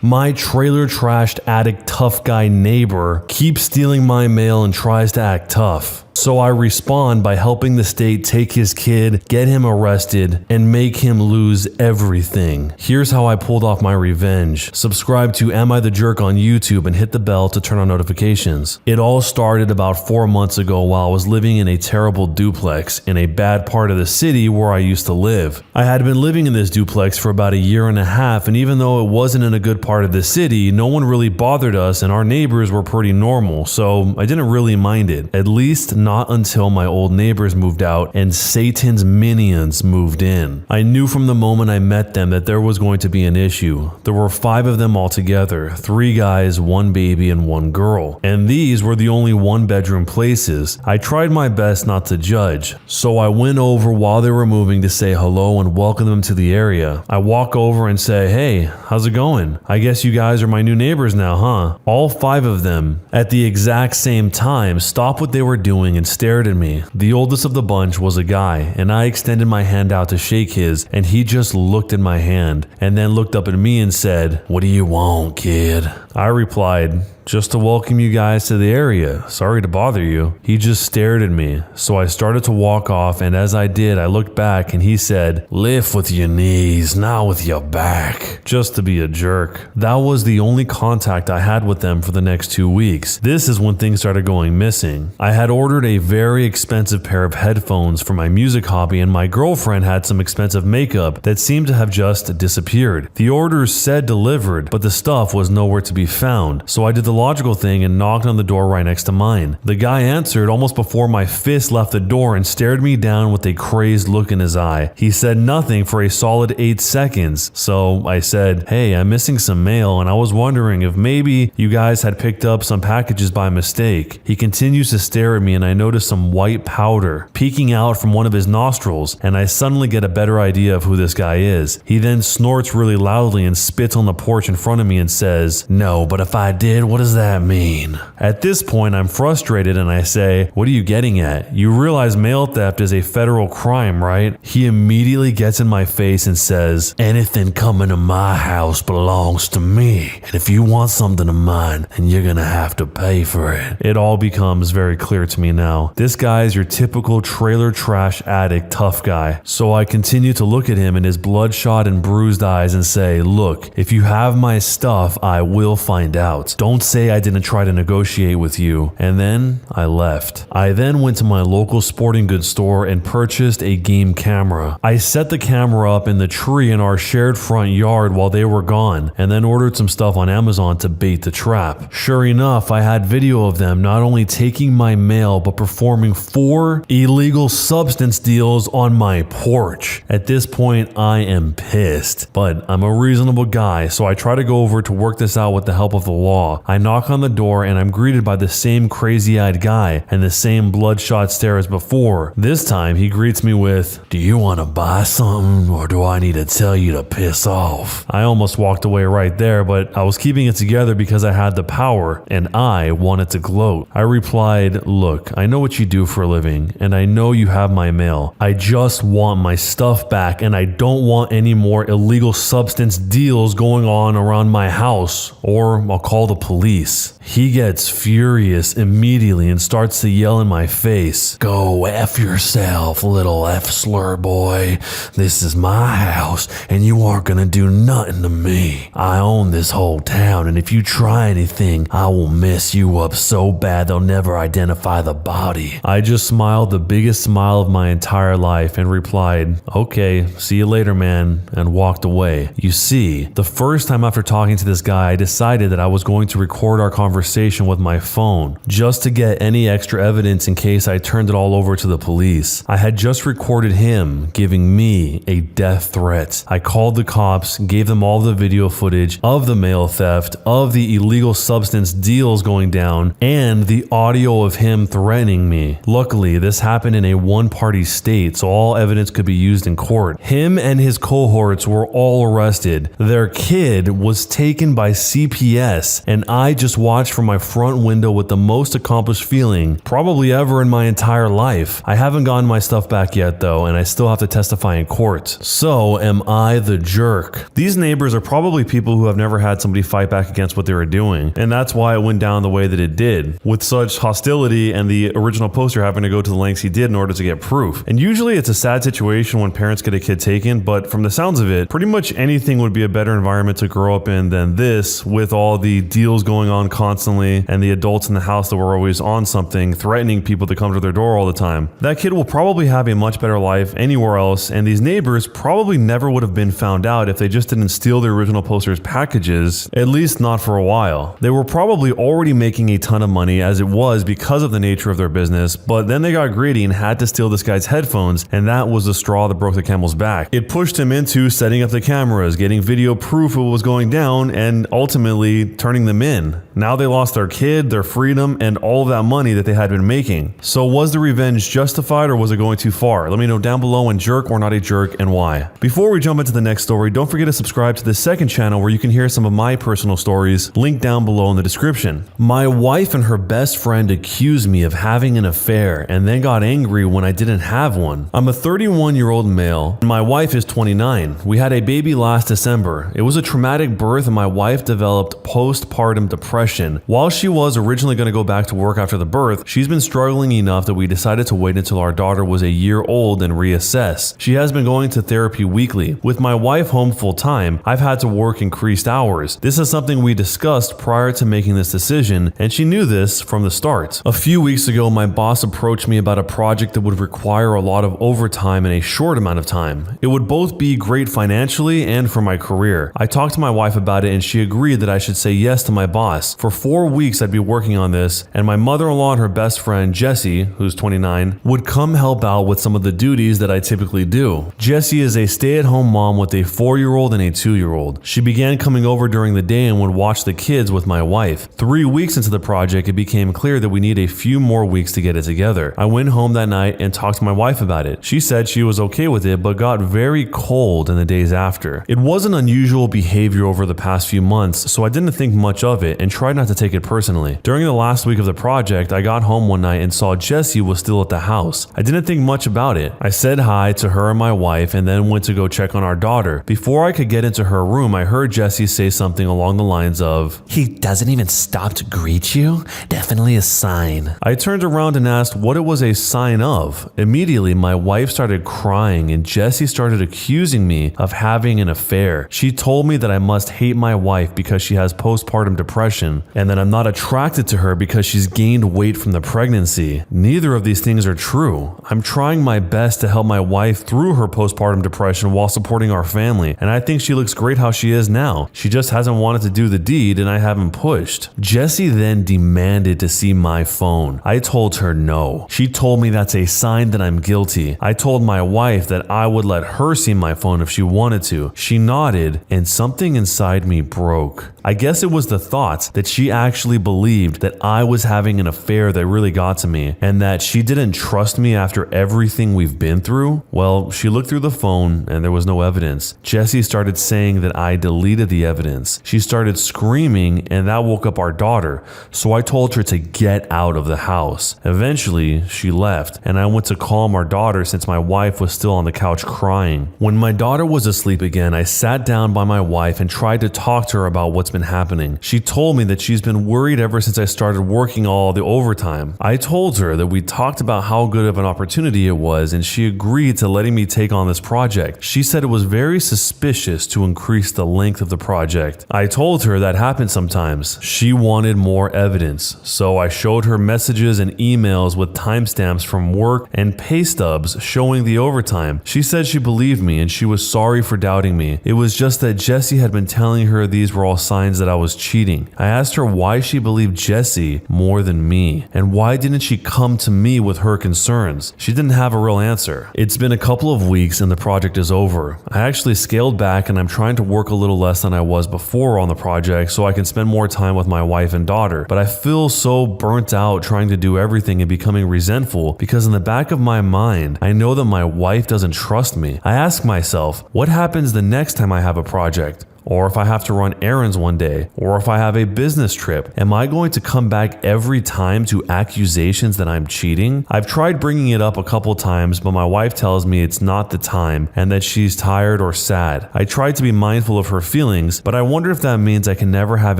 My trailer trashed addict tough guy neighbor keeps stealing my mail and tries to act tough. So I respond by helping the state take his kid, get him arrested, and make him lose everything. Here's how I pulled off my revenge. Subscribe to Am I the Jerk on YouTube and hit the bell to turn on notifications. It all started about 4 months ago while I was living in a terrible duplex in a bad part of the city where I used to live. I had been living in this duplex for about a year and a half, and even though it wasn't in a good part of the city, no one really bothered us and our neighbors were pretty normal, so I didn't really mind it. At least not until my old neighbors moved out and Satan's minions moved in. I knew from the moment I met them that there was going to be an issue. There were 5 of them altogether, 3 guys, 1 baby, and 1 girl. And these were the only 1-bedroom places. I tried my best not to judge, so I went over while they were moving to say hello and welcome them to the area. I walk over and say, "Hey, how's it going? I guess you guys are my new neighbors now, huh?" All 5 of them, at the exact same time, stopped what they were doing and stared at me. The oldest of the bunch was a guy, and I extended my hand out to shake his, and he just looked at my hand, and then looked up at me and said, "What do you want, kid?" I replied, "Just to welcome you guys to the area. Sorry to bother you." He just stared at me, so I started to walk off, and as I did, I looked back and he said, "Lift with your knees, not with your back," just to be a jerk. That was the only contact I had with them for the next 2 weeks. This is when things started going missing. I had ordered a very expensive pair of headphones for my music hobby, and my girlfriend had some expensive makeup that seemed to have just disappeared. The orders said delivered, but the stuff was nowhere to be found, so I did the logical thing and knocked on the door right next to mine. The guy answered almost before my fist left the door and stared me down with a crazed look in his eye. He said nothing for a solid 8 seconds, so I said, "Hey, I'm missing some mail and I was wondering if maybe you guys had picked up some packages by mistake." He continues to stare at me and I notice some white powder peeking out from one of his nostrils, and I suddenly get a better idea of who this guy is. He then snorts really loudly and spits on the porch in front of me and says, "No, but if I did, what does that mean?" At this point, I'm frustrated and I say, "What are you getting at? You realize mail theft is a federal crime, right?" He immediately gets in my face and says, "Anything coming to my house belongs to me, and if you want something of mine, then you're gonna have to pay for it." It all becomes very clear to me now. This guy is your typical trailer trash addict tough guy. So I continue to look at him in his bloodshot and bruised eyes and say, "Look, if you have my stuff, I will find out. Don't say I didn't try to negotiate with you." And then I left. I then went to my local sporting goods store and purchased a game camera. I set the camera up in the tree in our shared front yard while they were gone, and then ordered some stuff on Amazon to bait the trap. Sure enough, I had video of them not only taking my mail but performing 4 illegal substance deals on my porch. At this point, I am pissed, but I'm a reasonable guy, so I try to go over to work this out with the help of the law. I knock on the door and I'm greeted by the same crazy-eyed guy and the same bloodshot stare as before. This time he greets me with, "Do you want to buy something or do I need to tell you to piss off?" I almost walked away right there, but I was keeping it together because I had the power and I wanted to gloat. I replied, "Look, I know what you do for a living and I know you have my mail. I just want my stuff back and I don't want any more illegal substance deals going on around my house, or I'll call the police." He gets furious immediately and starts to yell in my face, "Go F yourself, little F slur boy. This is my house and you aren't gonna do nothing to me. I own this whole town, and if you try anything, I will mess you up so bad they'll never identify the body." I just smiled the biggest smile of my entire life and replied, "Okay, see you later, man," and walked away. You see, the first time after talking to this guy, I decided that I was going to record our conversation with my phone, just to get any extra evidence in case I turned it all over to the police. I had just recorded him giving me a death threat. I called the cops, gave them all the video footage of the mail theft, of the illegal substance deals going down, and the audio of him threatening threatening me. Luckily, this happened in a one-party state, so all evidence could be used in court. Him and his cohorts were all arrested. Their kid was taken by CPS, and I just watched from my front window with the most accomplished feeling probably ever in my entire life. I haven't gotten my stuff back yet though, and I still have to testify in court. So am I the jerk? These neighbors are probably people who have never had somebody fight back against what they were doing, and that's why it went down the way that it did, with such hostility and the original poster having to go to the lengths he did in order to get proof. And usually it's a sad situation when parents get a kid taken, but from the sounds of it, pretty much anything would be a better environment to grow up in than this, with all the deals going on constantly and the adults in the house that were always on something, threatening people to come to their door all the time. That kid will probably have a much better life anywhere else, and these neighbors probably never would have been found out if they just didn't steal the original poster's packages, at least not for a while. They were probably already making a ton of money as it was because of the nature of their business, but then they got greedy and had to steal this guy's headphones, and that was the straw that broke the camel's back. It pushed him into setting up the cameras, getting video proof of what was going down, and ultimately turning them in. Now they lost their kid, their freedom, and all of that money that they had been making. So was the revenge justified or was it going too far? Let me know down below and jerk or not a jerk and why. Before we jump into the next story, don't forget to subscribe to the second channel where you can hear some of my personal stories, linked down below in the description. My wife and her best friend accused me of having an affair and then got angry when I didn't have one. I'm a 31-year-old male and my wife is 29. We had a baby last December. It was a traumatic birth and my wife developed postpartum depression. While she was originally going to go back to work after the birth, she's been struggling enough that we decided to wait until our daughter was a year old and reassess. She has been going to therapy weekly. With my wife home full time, I've had to work increased hours. This is something we discussed prior to making this decision, and she knew this from the start. A few weeks ago, my boss approached me about a project that would require a lot of overtime in a short amount of time. It would both be great financially and for my career. I talked to my wife about it and she agreed that I should say yes to my boss. For 4 weeks I'd be working on this, and my mother-in-law and her best friend Jessie, who's 29, would come help out with some of the duties that I typically do. Jessie is a stay-at-home mom with a 4-year-old and a 2-year-old. She began coming over during the day and would watch the kids with my wife. 3 weeks into the project, it became clear that we need a few more weeks to get it together. I went home that night and talked to my wife about it. She said she was okay with it, but got very cold in the days after. It wasn't unusual behavior over the past few months, so I didn't think much of it and tried not to take it personally. During the last week of the project, I got home one night and saw Jessie was still at the house. I didn't think much about it. I said hi to her and my wife and then went to go check on our daughter. Before I could get into her room, I heard Jessie say something along the lines of, "He doesn't even stop to greet you? Definitely a sign." I turned around and asked what it was a sign of. Immediately, my wife started crying and Jessie started accusing me of having an affair. She told me that I must hate my wife because she has postpartum depression and that I'm not attracted to her because she's gained weight from the pregnancy. Neither of these things are true. I'm trying my best to help my wife through her postpartum depression while supporting our family, and I think she looks great how she is now. She just hasn't wanted to do the deed and I haven't pushed. Jessie then demanded to see my phone. I told her no. She told me that's a sign that I'm guilty. I told my wife that I would let her see my phone if she wanted to. She nodded and something inside me broke. I guess it was the thought that she actually believed that I was having an affair that really got to me, and that she didn't trust me after everything we've been through. Well, she looked through the phone and there was no evidence. Jessie started saying that I deleted the evidence. She started screaming and that woke up our daughter, so I told her to get out of the house. Eventually, she left and I went to calm our daughter since my wife was still on the couch crying. When my daughter was asleep again, I sat down by my wife and tried to talk to her about what's been happening. She told me that she's been worried ever since I started working all the overtime. I told her that we talked about how good of an opportunity it was and she agreed to letting me take on this project. She said it was very suspicious to increase the length of the project. I told her that happens sometimes. She wanted more evidence, so I showed her messages and emails with timestamps from work and pay stubs showing the overtime. She said she believed me and she was sorry for doubting me. It was just that Jessie had been telling her these were all signs signs that I was cheating. I asked her why she believed Jesse more than me, and why didn't she come to me with her concerns. She didn't have a real answer. It's been a couple of weeks and the project is over. I actually scaled back and I'm trying to work a little less than I was before on the project so I can spend more time with my wife and daughter, but I feel so burnt out trying to do everything and becoming resentful because in the back of my mind, I know that my wife doesn't trust me. I ask myself, what happens the next time I have a project? Or if I have to run errands one day, or if I have a business trip, am I going to come back every time to accusations that I'm cheating? I've tried bringing it up a couple times, but my wife tells me it's not the time and that she's tired or sad. I try to be mindful of her feelings, but I wonder if that means I can never have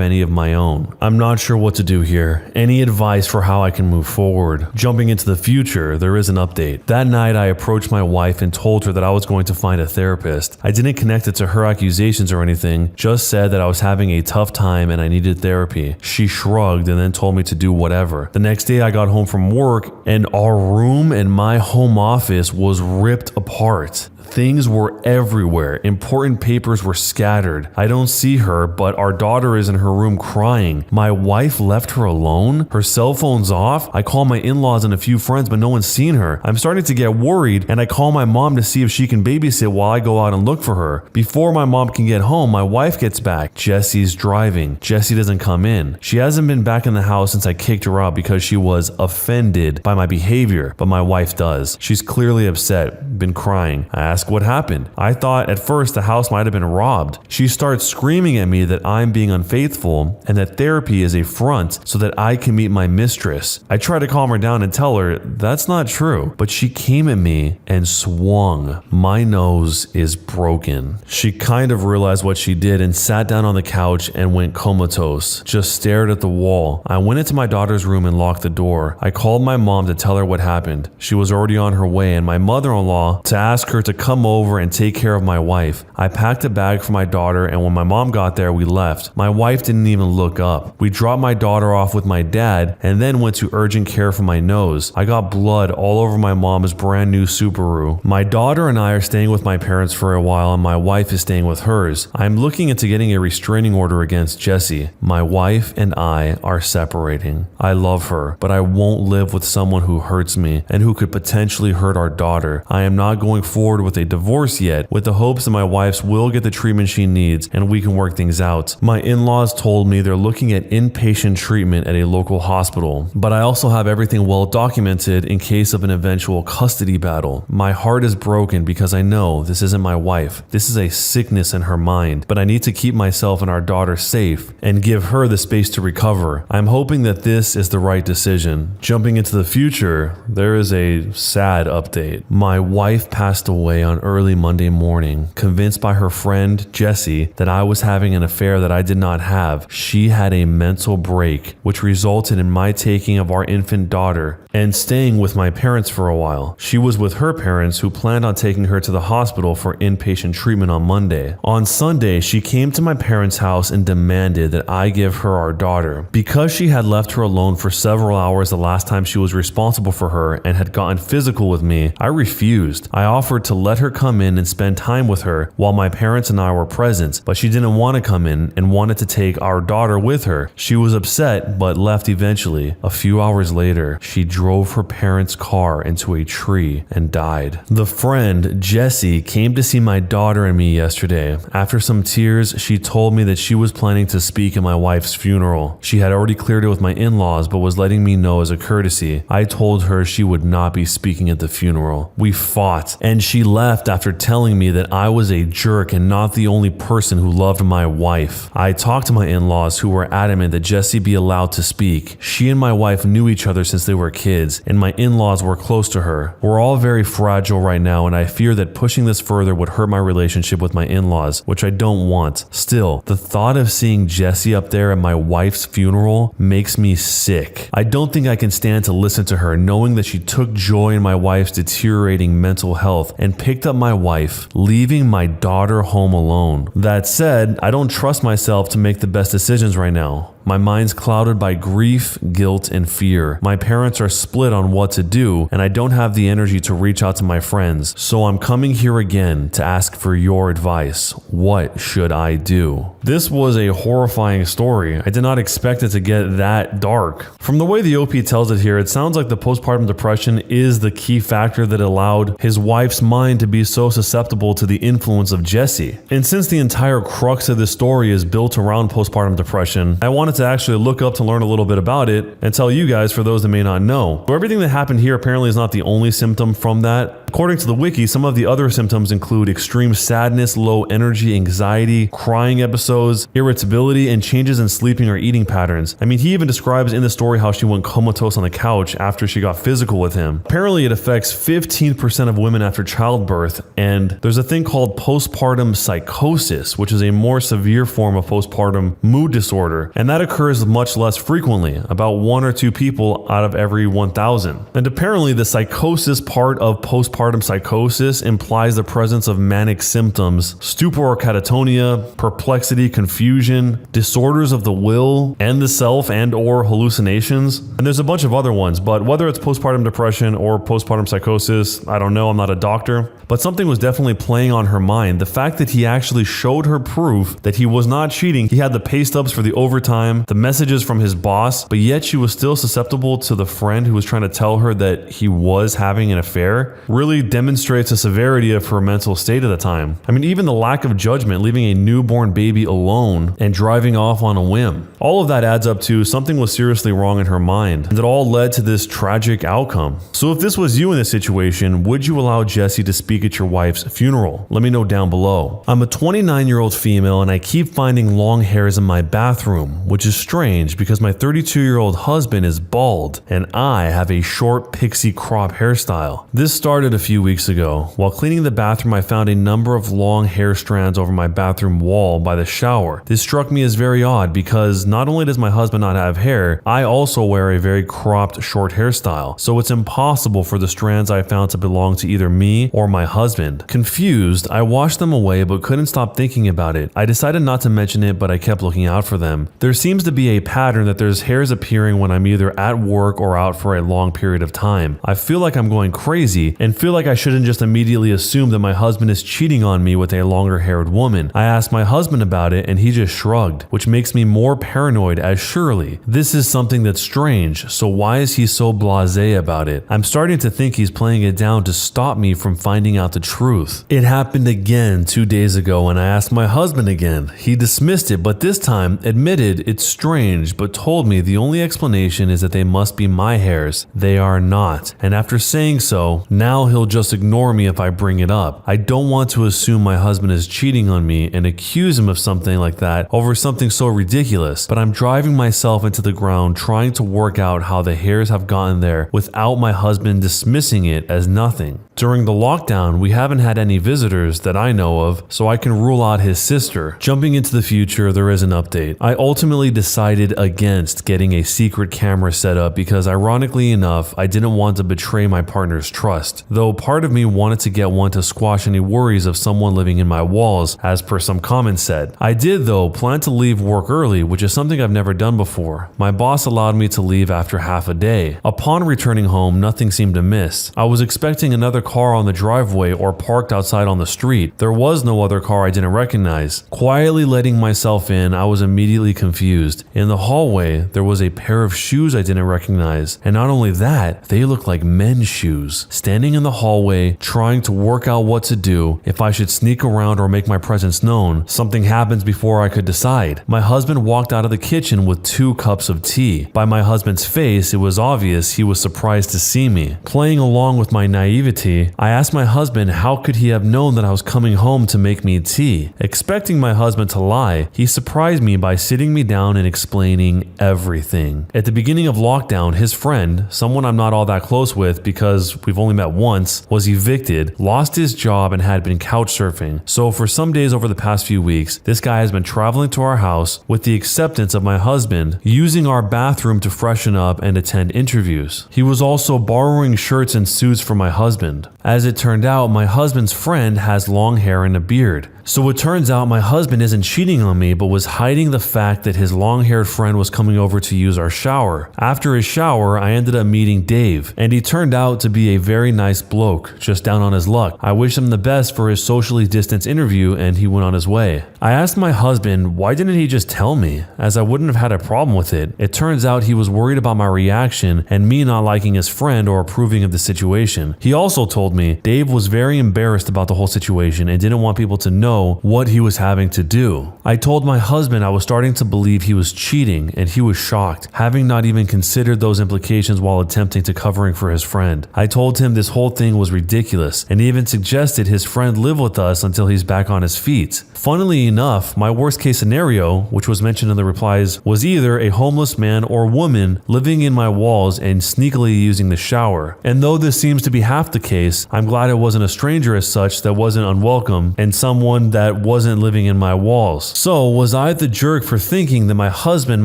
any of my own. I'm not sure what to do here. Any advice for how I can move forward? Jumping into the future, there is an update. That night, I approached my wife and told her that I was going to find a therapist. I didn't connect it to her accusations or anything, just said that I was having a tough time and I needed therapy. She shrugged and then told me to do whatever. The next day I got home from work and our room and my home office was ripped apart. Things were everywhere. Important papers were scattered. I don't see her, but our daughter is in her room crying. My wife left her alone. Her cell phone's off. I call my in-laws and a few friends, but no one's seen her. I'm starting to get worried, and I call my mom to see if she can babysit while I go out and look for her. Before my mom can get home, my wife gets back. Jesse's driving. Jessie doesn't come in. She hasn't been back in the house since I kicked her out because she was offended by my behavior, but my wife does. She's clearly upset, been crying. I ask what happened. I thought at first the house might have been robbed. She starts screaming at me that I'm being unfaithful and that therapy is a front so that I can meet my mistress. I try to calm her down and tell her that's not true, but she came at me and swung. My nose is broken. She kind of realized what she did and sat down on the couch and went comatose, just stared at the wall. I went into my daughter's room and locked the door. I called my mom to tell her what happened. She was already on her way, and my mother-in-law to ask her to come over and take care of my wife. I packed a bag for my daughter, and when my mom got there, we left. My wife didn't even look up. We dropped my daughter off with my dad and then went to urgent care for my nose. I got blood all over my mom's brand new Subaru. My daughter and I are staying with my parents for a while, and my wife is staying with hers. I'm looking into getting a restraining order against Jessie. My wife and I are separating. I love her, but I won't live with someone who hurts me and who could potentially hurt our daughter. I am not going forward with a divorce yet, with the hopes that my wife's will get the treatment she needs and we can work things out. My in-laws told me they're looking at inpatient treatment at a local hospital, but I also have everything well documented in case of an eventual custody battle. My heart is broken because I know this isn't my wife. This is a sickness in her mind, but I need to keep myself and our daughter safe and give her the space to recover. I'm hoping that this is the right decision. Jumping into the future, there is a sad update. My wife passed away on early Monday morning, convinced by her friend Jessie that I was having an affair that I did not have. She had a mental break, which resulted in my taking of our infant daughter and staying with my parents for a while. She was with her parents, who planned on taking her to the hospital for inpatient treatment on Monday. On Sunday, she came to my parents' house and demanded that I give her our daughter. Because she had left her alone for several hours the last time she was responsible for her and had gotten physical with me, I refused. I offered to let her come in and spend time with her while my parents and I were present, but she didn't want to come in and wanted to take our daughter with her. She was upset but left eventually. A few hours later, she drove her parents' car into a tree and died. The friend, Jessie, came to see my daughter and me yesterday. After some tears, she told me that she was planning to speak at my wife's funeral. She had already cleared it with my in-laws but was letting me know as a courtesy. I told her she would not be speaking at the funeral. We fought, and she left after telling me that I was a jerk and not the only person who loved my wife. I talked to my in-laws, who were adamant that Jessie be allowed to speak. She and my wife knew each other since they were kids, and my in-laws were close to her. We're all very fragile right now, and I fear that pushing this further would hurt my relationship with my in-laws, which I don't want. Still, the thought of seeing Jessie up there at my wife's funeral makes me sick. I don't think I can stand to listen to her, knowing that she took joy in my wife's deteriorating mental health and picked up my wife, leaving my daughter home alone. That said, I don't trust myself to make the best decisions right now. My mind's clouded by grief, guilt, and fear. My parents are split on what to do, and I don't have the energy to reach out to my friends. So I'm coming here again to ask for your advice. What should I do? This was a horrifying story. I did not expect it to get that dark. From the way the OP tells it here, it sounds like the postpartum depression is the key factor that allowed his wife's mind to be so susceptible to the influence of Jesse. And since the entire crux of this story is built around postpartum depression, I wanted to actually look up to learn a little bit about it and tell you guys for those that may not know. So everything that happened here apparently is not the only symptom from that. According to the wiki, some of the other symptoms include extreme sadness, low energy, anxiety, crying episodes, irritability, and changes in sleeping or eating patterns. I mean, he even describes in the story how she went comatose on the couch after she got physical with him. Apparently, it affects 15% of women after childbirth, and there's a thing called postpartum psychosis, which is a more severe form of postpartum mood disorder, and that occurs much less frequently, about 1 or 2 people out of every 1,000. And apparently, the psychosis part of postpartum psychosis implies the presence of manic symptoms, stupor or catatonia, perplexity, confusion, disorders of the will and the self and or hallucinations. And there's a bunch of other ones, but whether it's postpartum depression or postpartum psychosis, I don't know, I'm not a doctor. But something was definitely playing on her mind. The fact that he actually showed her proof that he was not cheating. He had the pay stubs for the overtime, the messages from his boss, but yet she was still susceptible to the friend who was trying to tell her that he was having an affair. Really demonstrates the severity of her mental state at the time. I mean, even the lack of judgment, leaving a newborn baby alone and driving off on a whim. All of that adds up to something was seriously wrong in her mind, and it all led to this tragic outcome. So if this was you in this situation, would you allow Jesse to speak at your wife's funeral? Let me know down below. I'm a 29-year-old female and I keep finding long hairs in my bathroom, which is strange because my 32-year-old husband is bald and I have a short pixie crop hairstyle. This started a few weeks ago. While cleaning the bathroom, I found a number of long hair strands over my bathroom wall by the shower. This struck me as very odd because not only does my husband not have hair, I also wear a very cropped short hairstyle, so it's impossible for the strands I found to belong to either me or my husband. Confused, I washed them away but couldn't stop thinking about it. I decided not to mention it, but I kept looking out for them. There seems to be a pattern that there's hairs appearing when I'm either at work or out for a long period of time. I feel like I'm going crazy and feel like I shouldn't just immediately assume that my husband is cheating on me with a longer haired woman. I asked my husband about it and he just shrugged, which makes me more paranoid as surely this is something that's strange, so why is he so blasé about it? I'm starting to think he's playing it down to stop me from finding out the truth. It happened again 2 days ago and I asked my husband again. He dismissed it, but this time admitted it's strange, but told me the only explanation is that they must be my hairs. They are not. And after saying so, now he'll just ignore me if I bring it up. I don't want to assume my husband is cheating on me and accuse him of something like that over something so ridiculous, but I'm driving myself into the ground trying to work out how the hairs have gotten there without my husband dismissing it as nothing. During the lockdown, we haven't had any visitors that I know of, so I can rule out his sister. Jumping into the future, there is an update. I ultimately decided against getting a secret camera set up because ironically enough, I didn't want to betray my partner's trust, though part of me wanted to get one to squash any worries of someone living in my walls, as per some comments said. I did though plan to leave work early, which is something I've never done before. My boss allowed me to leave after half a day. Upon returning home, nothing seemed amiss. I was expecting another car on the driveway or parked outside on the street. There was no other car I didn't recognize. Quietly letting myself in, I was immediately confused. In the hallway, there was a pair of shoes I didn't recognize, and not only that, they looked like men's shoes. Standing in the hallway, trying to work out what to do, if I should sneak around or make my presence known, something happens before I could decide. My husband walked out of the kitchen with 2 cups of tea. By my husband's face, it was obvious he was surprised to see me. Playing along with my naivety, I asked my husband how could he have known that I was coming home to make me tea. Expecting my husband to lie, he surprised me by sitting me down and explaining everything. At the beginning of lockdown, his friend, someone I'm not all that close with because we've only met once, was evicted, lost his job, and had been couch surfing. So for some days over the past few weeks, this guy has been traveling to our house with the acceptance of my husband, using our bathroom to freshen up and attend interviews. He was also borrowing shirts and suits for my husband. As it turned out, my husband's friend has long hair and a beard. So it turns out my husband isn't cheating on me, but was hiding the fact that his long-haired friend was coming over to use our shower. After his shower, I ended up meeting Dave, and he turned out to be a very nice bloke, just down on his luck. I wished him the best for his socially distanced interview, and he went on his way. I asked my husband, why didn't he just tell me, as I wouldn't have had a problem with it. It turns out he was worried about my reaction and me not liking his friend or approving of the situation. He also told me Dave was very embarrassed about the whole situation and didn't want people to know what he was having to do. I told my husband I was starting to believe he was cheating, and he was shocked, having not even considered those implications while attempting to covering for his friend. I told him this whole thing was ridiculous and even suggested his friend live with us until he's back on his feet. Funnily enough, my worst case scenario, which was mentioned in the replies, was either a homeless man or woman living in my walls and sneakily using the shower. And though this seems to be half the case, I'm glad it wasn't a stranger as such that wasn't unwelcome and someone that wasn't living in my walls. So was I the jerk for thinking that my husband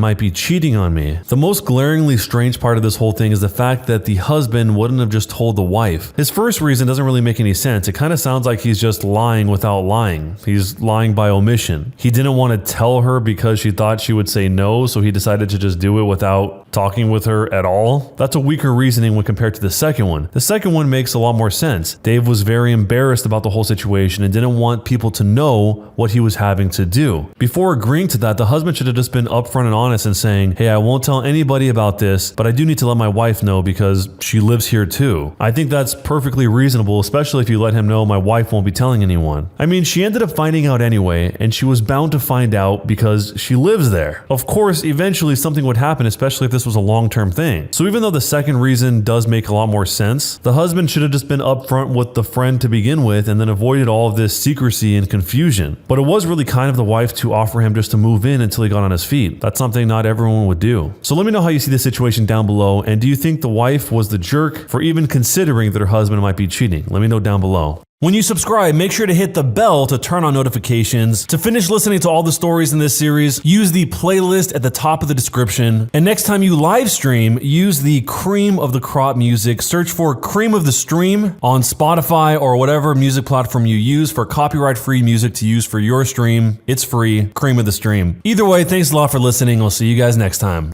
might be cheating on me? The most glaringly strange part of this whole thing is the fact that the husband wouldn't have just told the wife. His first reason doesn't really make any sense. It kind of sounds like he's just lying without lying. He's lying by omission. He didn't want to tell her because she thought she would say no, so he decided to just do it without talking with her at all. That's a weaker reasoning when compared to the second one. The second one makes a lot more sense. Dave was very embarrassed about the whole situation and didn't want people to know what he was having to do. Before agreeing to that, the husband should have just been upfront and honest and saying, hey, I won't tell anybody about this, but I do need to let my wife know because she lives here too. I think that's perfectly reasonable, especially if you let him know my wife won't be telling anyone. I mean, she ended up finding out anyway, and she was bound to find out because she lives there. Of course, eventually something would happen, especially if this was a long-term thing. So even though the second reason does make a lot more sense, the husband should have just been upfront with the friend to begin with and then avoided all of this secrecy and confusion. But it was really kind of the wife to offer him just to move in until he got on his feet. That's something not everyone would do. So let me know how you see the situation down below, and do you think the wife was the jerk for even considering that her husband might be cheating? Let me know down below. When you subscribe, make sure to hit the bell to turn on notifications. To finish listening to all the stories in this series, use the playlist at the top of the description. And next time you live stream, use the cream of the crop music. Search for Cream of the Stream on Spotify or whatever music platform you use for copyright-free music to use for your stream. It's free, Cream of the Stream. Either way, thanks a lot for listening. I'll see you guys next time.